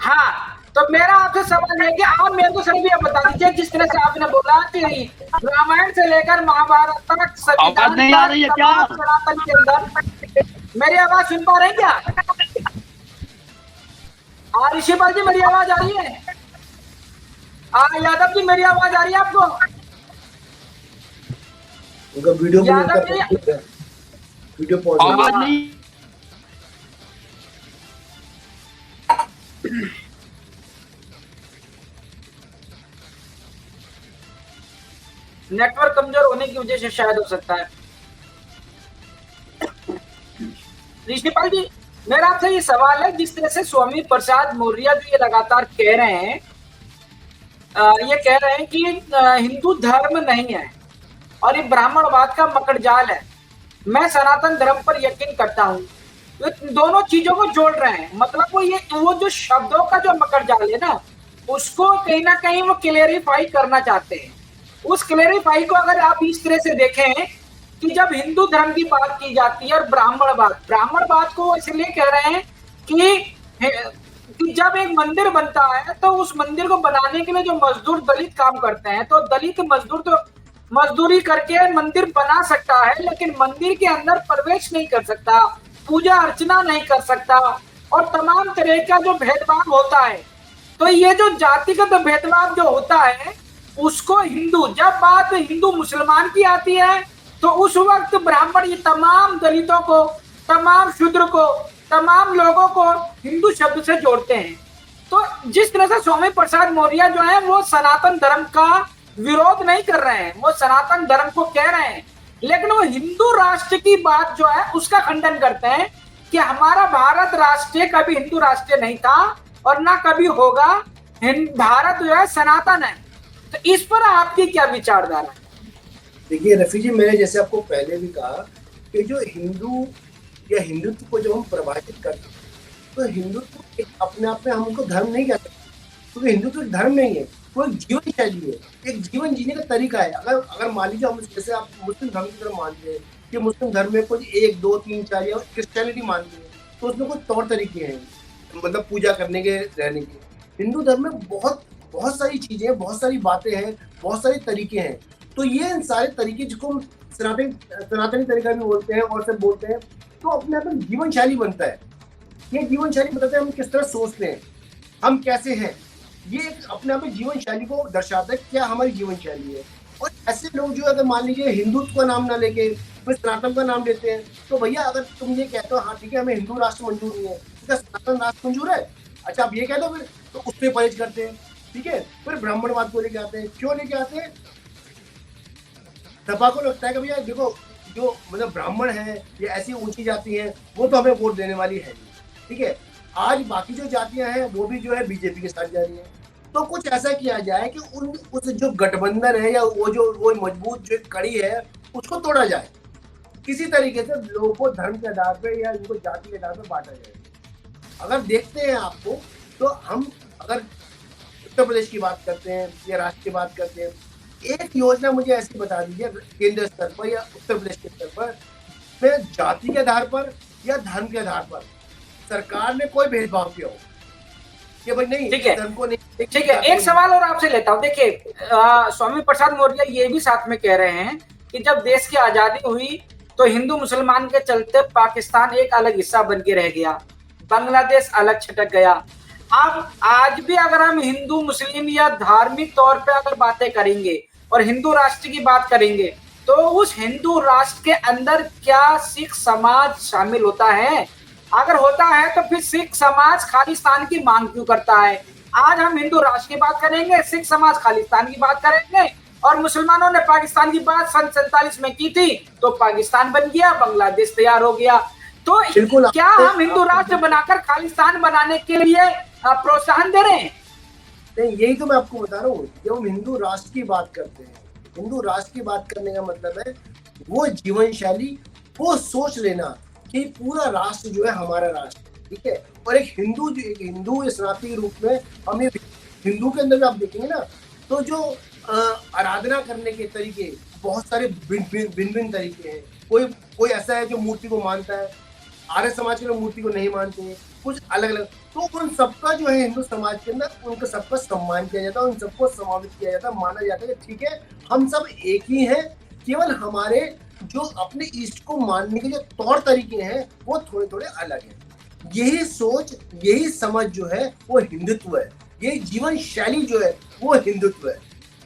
हाँ, तो मेरा आपसे सवाल है कि आप मेरे को सर भी ये बता दीजिए, जिस तरह से आपने बोला कि रामायण से लेकर महाभारत तक, आवाज संविधान नहीं आ तक, रही है क्या? तमाम सनातन के अंदर, मेरी आवाज सुन पा रहे हैं क्या? ऋषिपाल जी मेरी आवाज आ रही है? यादव जी मेरी आवाज आ रही है आपको? उनका वीडियो को यादव जी, वीडियो पॉज है। आवाज नहीं। नेटवर्क कमजोर होने की वजह से शायद हो सकता है। ऋषिपाल जी, मेरा आपसे ये सवाल है, जिस तरह से स्वामी प्रसाद मौर्य जो ये लगातार कह रहे हैं, ये कह रहे हैं कि हिंदू धर्म नहीं है और ये ब्राह्मणवाद का मकड़जाल है, मैं सनातन धर्म पर यकीन करता हूँ, तो दोनों चीजों को जोड़ रहे हैं। मतलब वो जो शब्दों का जो मकड़जाल है ना, उसको कहीं ना कहीं वो क्लेरिफाई करना चाहते हैं। उस क्लेरिफाई को अगर आप इस तरह से देखें कि जब हिंदू धर्म की बात की जाती है और ब्राह्मणवाद को इसलिए कह रहे हैं कि जब एक मंदिर बनता है तो उस मंदिर को बनाने के लिए जो मजदूर दलित काम करते हैं, तो दलित मजदूर तो मजदूरी करके मंदिर बना सकता है, लेकिन मंदिर के अंदर प्रवेश नहीं कर सकता, पूजा अर्चना नहीं कर सकता, और तमाम तरह का जो भेदभाव होता है। तो ये जो जातिगत भेदभाव जो होता है, उसको जब बात हिंदू मुसलमान की आती है, तो उस वक्त ब्राह्मण ये तमाम दलितों को, तमाम शूद्र को, तमाम लोगों को हिंदू शब्द से जोड़ते हैं। तो जिस तरह से स्वामी प्रसाद मौर्य जो है वो सनातन धर्म का विरोध नहीं कर रहे हैं, वो सनातन धर्म को कह रहे हैं, लेकिन वो हिंदू राष्ट्र की बात जो है उसका खंडन करते हैं कि हमारा भारत राष्ट्र कभी हिंदू राष्ट्र नहीं था और ना कभी होगा, भारत जो है सनातन है। तो इस पर आपकी क्या विचारधारा है? देखिए रफी जी, मैंने जैसे आपको पहले भी कहा कि जो हिंदू या हिंदुत्व को जब हम परिभाषित करते हैं, तो हिंदुत्व अपने आप में हम उनको धर्म नहीं कहते, क्योंकि हिंदुत्व धर्म नहीं है, वो एक जीवन शैली है, एक जीवन जीने का तरीका है। अगर मान लीजिए हम जैसे आप मुस्लिम धर्म की तरफ मानते हैं कि मुस्लिम धर्म में कुछ 1 2 3 4 या क्रिश्चियनिटी मानते हैं, तो उसमें कुछ तौर तरीके हैं, मतलब पूजा करने के, रहने के। हिंदू धर्म में बहुत सारी चीजें, बहुत सारी बातें हैं, बहुत सारे तरीके हैं। तो ये सारे तरीके जिसको हम सनातनी तरीका भी बोलते हैं और सब बोलते हैं, तो अपने आप में जीवन शैली बनता है। ये जीवन शैली बताते हैं हम किस तरह सोचते हैं, हम कैसे हैं, ये अपने आप में जीवन शैली को दर्शाता है, क्या हमारी जीवन शैली है। और ऐसे लोग जो अगर मान लीजिए हिंदुत्व का नाम ना लेके फिर सनातन का नाम लेते हैं, तो भैया अगर तुम ये कहते हो हाँ ठीक है हमें हिंदू राष्ट्र मंजूर नहीं है, क्या सनातन राष्ट्र मंजूर है? अच्छा आप ये कह दो फिर, तो उस पर परहेज करते हैं, ठीक है। फिर ब्राह्मणवाद को लेके आते हैं, क्यों लेके आते हैं? सपा को लगता है कि भैया देखो जो मतलब ब्राह्मण है या ऐसी ऊंची जाति है वो तो हमें वोट देने वाली है नहीं, ठीक है। आज बाकी जो जातियां हैं वो भी जो है बीजेपी के साथ जा रही है, तो कुछ ऐसा किया जाए कि उस जो गठबंधन है या वो मजबूत जो कड़ी है उसको तोड़ा जाए, किसी तरीके से लोगों को धर्म के आधार पर या इनको जाति के आधार पर बांटा जाए। अगर देखते हैं आपको, तो हम अगर उत्तर प्रदेश की बात करते हैं या राष्ट्र की बात करते हैं, एक योजना मुझे ऐसी बता दीजिए केंद्र स्तर पर या उत्तर प्रदेश के स्तर पर, में जाति के आधार पर या धर्म के आधार पर सरकार ने कोई भेदभाव किया हो कि भाई नहीं धर्म को नहीं। ठीक है, एक सवाल और आपसे लेता हूँ। देखिए स्वामी प्रसाद मौर्य ये भी साथ में कह रहे हैं कि जब देश की आजादी हुई तो हिंदू मुसलमान के चलते पाकिस्तान एक अलग हिस्सा बन के रह गया, बांग्लादेश अलग छटक गया। अब आज भी अगर हम हिंदू मुस्लिम या धार्मिक तौर पे अगर बातें करेंगे और हिंदू राष्ट्र की बात करेंगे, तो उस हिंदू राष्ट्र के अंदर क्या सिख समाज शामिल होता है? अगर होता है तो फिर सिख समाज खालिस्तान की मांग क्यों करता है? आज हम हिंदू राष्ट्र की बात करेंगे, सिख समाज खालिस्तान की बात करेंगे, और मुसलमानों ने पाकिस्तान की बात सन 47 में की थी तो पाकिस्तान बन गया, बांग्लादेश तैयार हो गया। तो क्या हम हिंदू राष्ट्र बनाकर खालिस्तान बनाने के लिए प्रोत्साहन दे रहे हैं? नहीं, यही तो मैं आपको बता रहा हूँ। जब हम हिंदू राष्ट्र की बात करते हैं, हिंदू राष्ट्र की बात करने का मतलब है वो जीवन शैली, वो सोच लेना कि पूरा राष्ट्र जो है हमारा राष्ट्र, ठीक है। और एक हिंदू सनातनी रूप में हम ये हिंदू के अंदर भी आप देखेंगे ना, तो जो आराधना करने के तरीके बहुत सारे भिन्न तरीके हैं। कोई ऐसा है जो मूर्ति को मानता है, आर्य समाज के लोग मूर्ति को नहीं मानते हैं, कुछ अलग अलग, तो उन सबका जो है हिंदू समाज के अंदर उनका सबका सम्मान किया जाता है, उन सबको समावित किया जाता है, माना जाता है कि ठीक है हम सब एक ही हैं, केवल हमारे जो अपने ईस्ट को मानने के जो तौर तरीके हैं वो थोड़े थोड़े अलग हैं। यही सोच, यही समझ जो है वो हिंदुत्व है, यही जीवन शैली जो है वो हिंदुत्व है,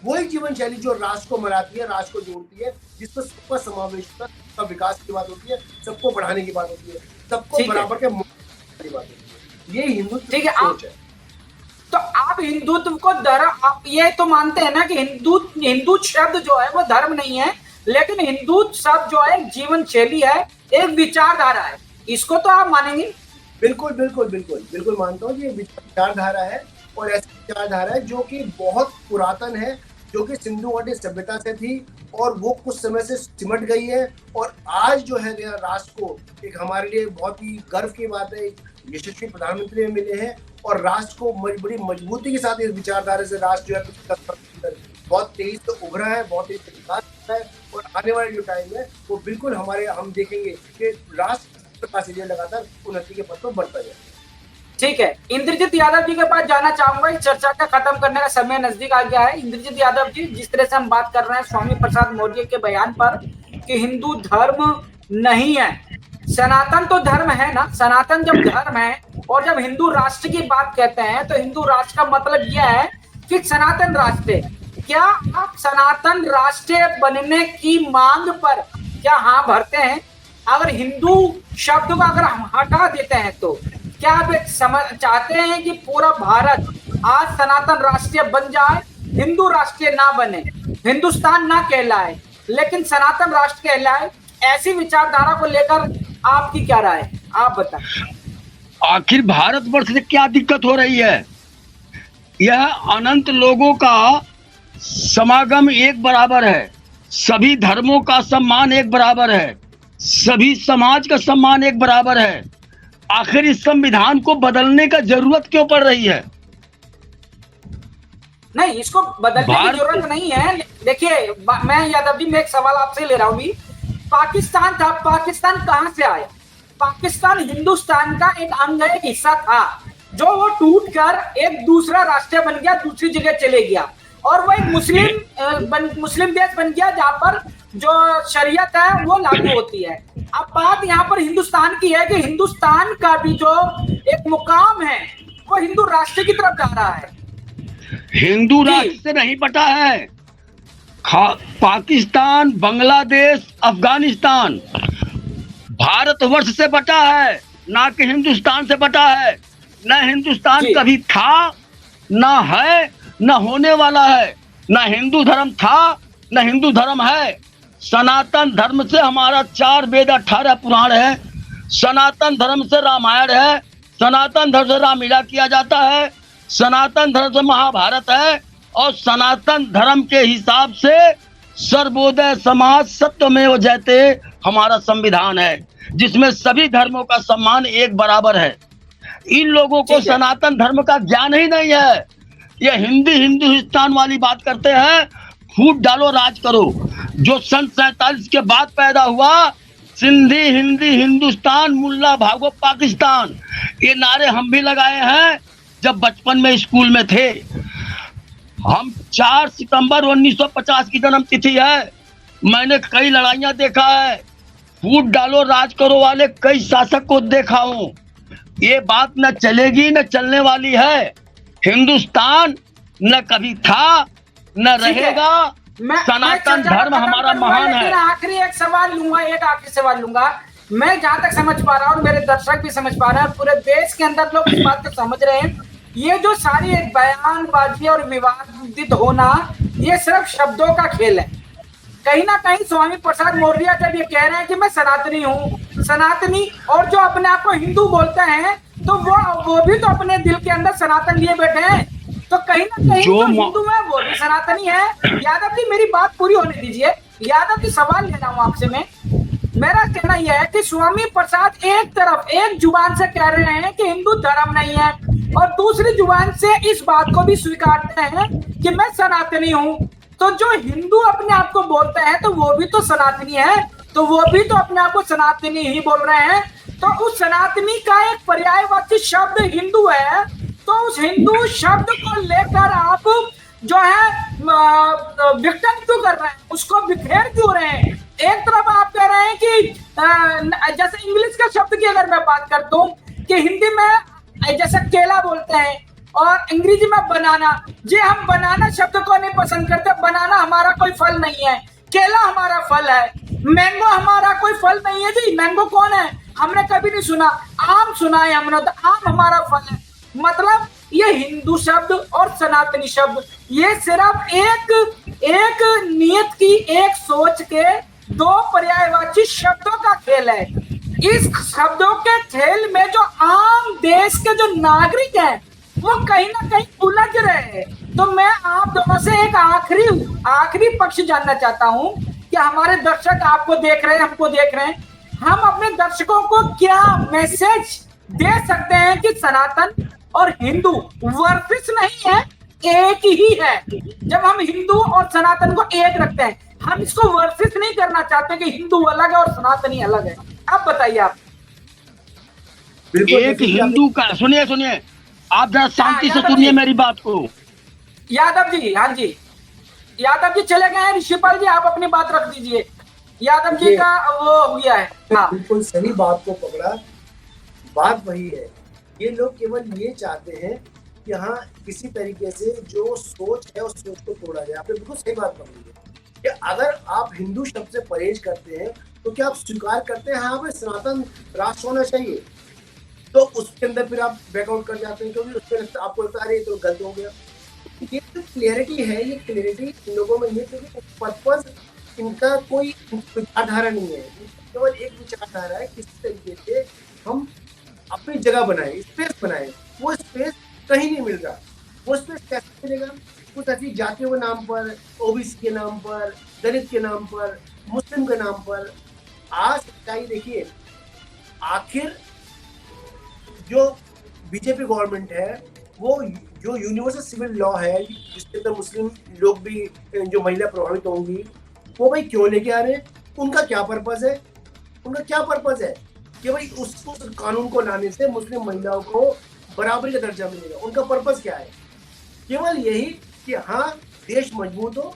वही जीवन शैली जो राष्ट्र को मनाती है, राष्ट्र को जोड़ती है, जिसमें सबका समावेश होता है, सबका विकास की बात होती है, सबको बढ़ाने की बात होती है, सबको बराबर के की बात होती है। ये हिंदुत्व की सोच है। तो आप हिंदुत्व को धर्म, आप ये तो मानते हैं ना कि हिंदू शब्द जो है वो धर्म नहीं है, लेकिन हिंदू शब्द जो है जीवन शैली है, एक विचारधारा है, इसको तो आप मानेंगे? बिल्कुल बिल्कुल बिल्कुल बिल्कुल मानता हूँ कि ये विचारधारा है, और ऐसी विचारधारा है जो कि बहुत पुरातन है, जो कि सिंधु घाटी सभ्यता से थी, और वो कुछ समय से सिमट गई है, और आज जो है राष्ट्र को एक हमारे लिए बहुत ही गर्व की बात है, यशस्वी प्रधानमंत्री मिले हैं, और राष्ट्र को बड़ी मजबूती के साथ इस विचारधारा से राष्ट्र जो है बहुत तेजी से उभरा है, बहुत तेजी से विकास है, और आने वाले जो टाइम है वो बिल्कुल हमारे, हम देखेंगे कि राष्ट्र लगातार उन्नति के पथ पर बढ़ता जाए। ठीक है, इंद्रजीत यादव जी के पास जाना चाहूंगा, इस चर्चा का खत्म करने का समय नजदीक आ गया है। इंद्रजीत यादव जी, जिस तरह से हम बात कर रहे हैं स्वामी प्रसाद मौर्य के बयान पर कि हिंदू धर्म नहीं है, सनातन तो धर्म है ना, सनातन जब धर्म है, और जब हिंदू राष्ट्र की बात कहते हैं तो हिंदू राष्ट्र का मतलब यह है कि सनातन राष्ट्र, क्या आप सनातन राष्ट्र बनने की मांग पर क्या हाँ भरते हैं? अगर हिंदू शब्द को अगर हम हटा देते हैं तो क्या आप चाहते हैं कि पूरा भारत आज सनातन राष्ट्रीय बन जाए, हिंदू राष्ट्रीय ना बने, हिंदुस्तान ना कहलाए लेकिन सनातन राष्ट्र कहलाए? ऐसी विचारधारा को लेकर आपकी क्या राय है, आप बताएं। आखिर भारतवर्ष से क्या दिक्कत हो रही है? यह अनंत लोगों का समागम एक बराबर है, सभी धर्मों का सम्मान एक बराबर है, सभी समाज का सम्मान एक बराबर है। आखिर इस संविधान को बदलने का जरूरत क्यों पड़ रही है? नहीं, इसको बदलने की जरूरत नहीं है। देखिए, मैं यादव जी, मैं एक सवाल आपसे ले रहा हूं भी, पाकिस्तान था, पाकिस्तान कहां से आया? पाकिस्तान हिंदुस्तान का एक अंग, एक हिस्सा था, जो वो टूट कर एक दूसरा राष्ट्र बन गया, दूसरी जगह चले गया, और वो एक मुस्लिम देश बन गया जहां पर जो शरीयत है वो लागू होती है। अब बात यहाँ पर हिंदुस्तान की है कि हिंदुस्तान का भी जो एक मुकाम है वो हिंदू राष्ट्र की तरफ जा रहा है। हिंदू राष्ट्र से नहीं बटा है, पाकिस्तान, बांग्लादेश, अफगानिस्तान भारतवर्ष से बटा है, ना कि हिंदुस्तान से बटा है। न हिंदुस्तान कभी था, ना है, न होने वाला है। न हिंदू धर्म था, न हिंदू धर्म है। सनातन धर्म से हमारा 4 वेद 18 पुराण है, सनातन धर्म से रामायण है, सनातन धर्म से रामलीला किया जाता है, सनातन धर्म से महाभारत है, और सनातन धर्म के हिसाब से सर्वोदय समाज सत्यमेव जयते हमारा संविधान है, जिसमें सभी धर्मों का सम्मान एक बराबर है। इन लोगों को सनातन धर्म का ज्ञान ही नहीं है। ये हिंदुस्तान वाली बात करते हैं, फूट डालो राज करो। जो सन 47 के बाद पैदा हुआ, सिंधी हिंदी हिंदुस्तान, मुल्ला भागो पाकिस्तान, ये नारे हम भी लगाए हैं जब बचपन में स्कूल में थे। हम 4 सितंबर 1950 की जन्म तिथि है। मैंने कई लड़ाइयां देखा है, फूट डालो राज करो वाले कई शासक को देखा हूं। ये बात न चलेगी न चलने वाली है। हिंदुस्तान न कभी था न रहेगा। सनातन धर्म हमारा महान है। आखिरी एक सवाल लूंगा, एक आखिरी सवाल लूंगा। मैं जहां तक समझ पा रहा हूँ, मेरे दर्शक भी समझ पा रहे हैं, पूरे देश के अंदर लोग इस बात को समझ रहे हैं, ये जो सारी एक बयानबाजी और विवादित होना, ये सिर्फ शब्दों का खेल है। कहीं ना कहीं स्वामी प्रसाद मौर्य जब ये कह रहे हैं कि मैं सनातनी हूँ, सनातनी, और जो अपने आप को हिंदू बोलते हैं, तो वो भी तो अपने दिल के अंदर सनातन लिए बैठे हैं। तो कहीं ना कहीं जो हिंदू है वो भी सनातनी है। यादव जी, मेरी बात पूरी होने दीजिए। यादव जी, सवाल ले रहा हूँ आपसे मैं। मेरा कहना यह है कि स्वामी प्रसाद एक तरफ एक जुबान से कह रहे हैं कि हिंदू धर्म नहीं है, और दूसरी जुबान से इस बात को भी स्वीकारते हैं कि मैं सनातनी हूँ। तो जो हिंदू अपने आप को बोलते हैं तो वो भी तो सनातनी है, तो वो भी तो अपने आप को सनातनी ही बोल रहे हैं। तो उस सनातनी का एक पर्यायवाची शब्द हिंदू है, तो उस हिंदू शब्द को लेकर आप जो है विघटन क्यों कर रहे हैं, उसको बिखेर क्यों रहे हैं? एक तरफ आप कह रहे हैं कि जैसे इंग्लिश का शब्द की अगर मैं बात करता हूँ कि हिंदी में जैसे केला बोलते हैं और अंग्रेजी में बनाना, जी हम बनाना शब्द को नहीं पसंद करते, बनाना हमारा कोई फल नहीं है, केला हमारा फल है, मैंगो हमारा कोई फल नहीं है जी, मैंगो कौन है हमने कभी नहीं सुना, आम सुना है हमने, तो आम हमारा फल है। मतलब ये हिंदू शब्द और सनातनी शब्द ये सिर्फ एक नियत की, एक सोच के दो पर्यायवाची शब्दों का खेल है। इस शब्दों के खेल में जो आम देश के जो नागरिक हैं वो कहीं ना कहीं उलझ रहे हैं। तो मैं आप दोनों से एक आखिरी पक्ष जानना चाहता हूं कि हमारे दर्शक आपको देख रहे हैं, हमको देख रहे हैं, हम अपने दर्शकों को क्या मैसेज दे सकते हैं कि सनातन और हिंदू वर्सेस नहीं है, एक ही है। जब हम हिंदू और सनातन को एक रखते हैं, हम इसको वर्सेस नहीं करना चाहते कि हिंदू अलग है और सनातनी अलग है। आप बताइए। आप एक हिंदू का सुनिए आप जरा शांति से सुनिए मेरी बात को। यादव जी, हाँ जी, यादव जी चले गए हैं, ऋषिपाल जी आप अपनी बात रख दीजिए, यादव जी का वो हो गया है। हाँ बिल्कुल सही बात को पकड़ा, बात वही है, ये लोग केवल ये चाहते हैं कि हाँ किसी तरीके से जो सोच है उस सोच को तोड़ा जाए। आपने बिल्कुल सही बात पकड़ी है कि अगर आप हिंदू शब्द से परहेज करते हैं तो क्या आप स्वीकार करते हैं हाँ हमें सनातन राष्ट्र होना चाहिए, तो उसके अंदर फिर आप बैकआउट कर जाते हैं क्योंकि उसमें आपको लगता है अरे तो गलत हो गया। ये जो क्लियरिटी है, ये क्लियरिटी इन लोगों में नहीं, क्योंकि पर्पज इनका कोई विचारधारा नहीं है, केवल एक विचारधारा है किस तरीके से हम अपनी जगह बनाए, स्पेस बनाए। वो स्पेस कहीं नहीं मिल रहा। वो स्पेस कैसे मिलेगा? कुछ ऐसी जातियों के नाम पर, ओबीसी के नाम पर, दलित के नाम पर, मुस्लिम के नाम पर। आज सच्चाई देखिए, आखिर जो बीजेपी गवर्नमेंट है वो जो यूनिवर्सल सिविल लॉ है जिसके अंदर मुस्लिम लोग भी, जो महिला प्रभावित होंगी, वो भाई क्यों लेके आ रहे हैं? उनका क्या पर्पज है? उनका क्या पर्पज है कि भाई उस कानून को लाने से मुस्लिम महिलाओं को बराबरी का दर्जा मिलेगा? उनका पर्पज क्या है? केवल यही कि हाँ देश मजबूत हो,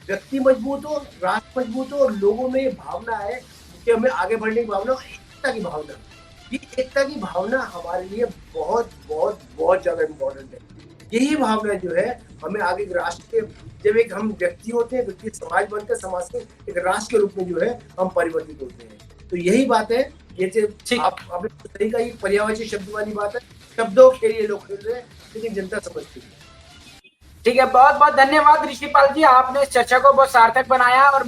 व्यक्ति मजबूत हो, राष्ट्र मजबूत हो और लोगों में ये भावना है कि हमें आगे बढ़ने की भावना, एकता की भावना। ये एकता की भावना हमारे लिए बहुत बहुत बहुत ज्यादा इम्पोर्टेंट है। यही भावना जो है हमें आगे राष्ट्र के, जब एक हम व्यक्ति होते हैं, व्यक्ति समाज बनकर समाज के एक राष्ट्र के रूप में जो है हम परिवर्तित होते हैं। तो यही बात है, ये आपने सही कहा, ये पर्यायवाची शब्द वाली बात है। शब्दों खेल ये लोग खेल रहे हैं लेकिन जनता समझती है। ठीक है, बहुत बहुत धन्यवाद ऋषिपाल जी, आपने इस चर्चा को बहुत सार्थक बनाया और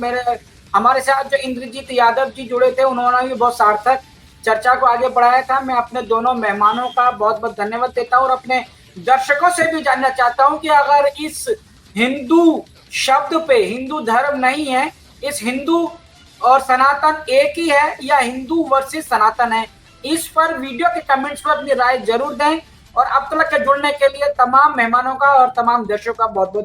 हमारे साथ जो इंद्रजीत यादव जी जुड़े थे उन्होंने भी बहुत सार्थक चर्चा को आगे बढ़ाया था। मैं अपने दोनों मेहमानों का बहुत बहुत धन्यवाद देता हूँ और अपने दर्शकों से भी जानना चाहता हूँ कि अगर इस हिंदू शब्द पे, हिंदू धर्म नहीं है, इस हिंदू और सनातन एक ही है या हिंदू वर्सेस सनातन है, इस पर वीडियो के कमेंट्स में अपनी राय जरूर दें। और अब तक के जुड़ने के लिए तमाम मेहमानों का और तमाम दर्शकों का बहुत बहुत